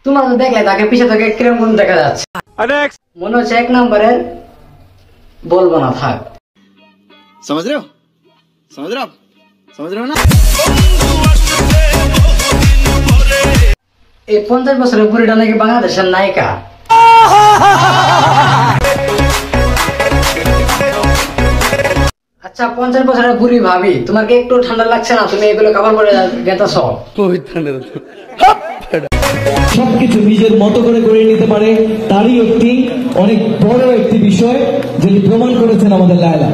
তোমরা তো দেখলে তাকে পিছে থেকে কিরকম দেখা যাচ্ছে। মনে হচ্ছে 1 নম্বরের, বলবো না থাক। समझ रहे हो ना? এই 50 বছরের বুড়িটা নাকি বাংলাদেশের নায়িকা। আচ্ছা 50 বছরের বুড়ি ভাবি, তোমার কি একটু ঠান্ডা লাগছে না? তুমি এগুলো কাপড় পরে গেতেছ। সবকিছু নিজের মতো করে গড়ে নিতে পারে, তারই একটি অনেক বড় একটি বিষয় যেটি প্রমাণ করেছেন আমাদের লায়লা।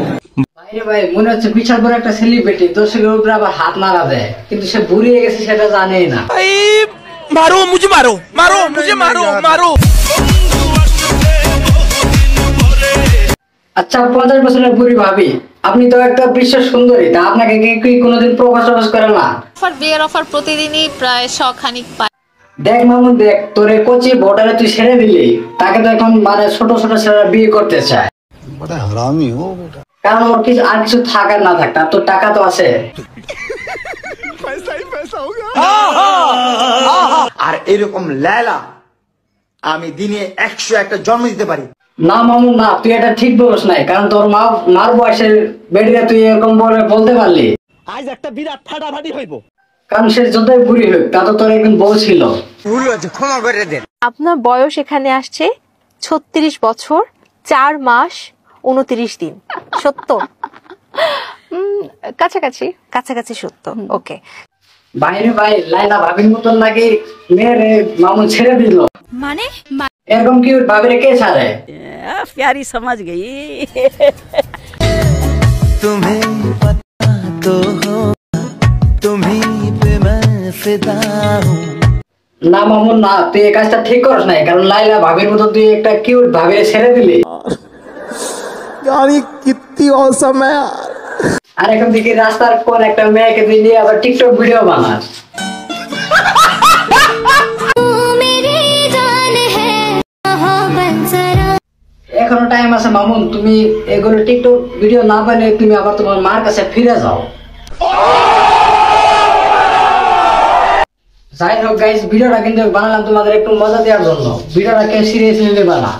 ভাইরে ভাই, মনে হচ্ছে বিশাল বড় একটা সেলিব্রিটি, দর্শকের উপরে আবার হাত নাড়া দেয়, কিন্তু সে বুড়িয়ে গেছে সেটা জানেই না। আচ্ছা 50 বছরের বুড়ি ভাবি, আপনি তো একটা বিশ্ব সুন্দরী, তা আপনাকে কি কোনোদিন প্রপোজ করে না? বিয়ের অফার প্রতিদিনই প্রায় 100 খানিক পাই। দেখ মামুন দেখ, তোরে কোচি ভোটারে তুই ছেড়ে দিলি, তাকে তো এখন মানে ছোট ছোট ছেলেরা বিয়ে করতে চায়। बड़ा हरामी हो बेटा। কারণ ওর কিছু আর কিছু থাকার না থাক, তার তো টাকা তো আছে। আর এরকম লায়লা আমি দিনে 101টা জন্ম দিতে পারি। না মামুন না, তুই এটা ঠিক বলিস নাই, কারণ তোর মার বয়সের বেডিরা তুই এরকম বলতে পারলি। আজ একটা বিরাট ফাটাফাটি হইব, কারণ সে যতই বুড়ি হোক, তা তো তোর একদিন বউ ছিল। ভুল হয়েছে, ক্ষমা করে দেন। আপনার বয়স এখানে আসছে 36 বছর 4 মাস 29 দিন। সত্য? কাছাকাছি কাছাকাছি সত্য। ওকে। বাইরে ভাই, লাইলা ভাবির মতন নাকি মেয়েরে মামুন ছেড়ে দিল। মানে এরকম কি ভাবিরে কে ছাড়ে? प्यारी समझ गई। तुम्हें पता तो हो तुम्ही पे मैं फिदा हूँ। না মামুন না, তুই এই কাজটা ঠিক করিস নাই, কারণ লাইলা ভাবির মতো তুই একটা কিউট ভাবিরে ছেড়ে দিলি। यार ये कितनी औसम है यार। আর এখন দেখি রাস্তার কোন একটা মেয়েকে তুই নিয়ে আবার টিকটক ভিডিও বানাস। এখনো টাইম আছে মামুন, তুমি এগুলো টিকটক ভিডিও না বানিয়ে তুমি আবার তোমার মার কাছে ফিরে যাও। যাই হোক গাইস, ভিডিওটা কিন্তু বানালাম তোমাদের একটু মজা দেওয়ার জন্য, ভিডিওটা কেউ সিরিয়াসলি নেবে না।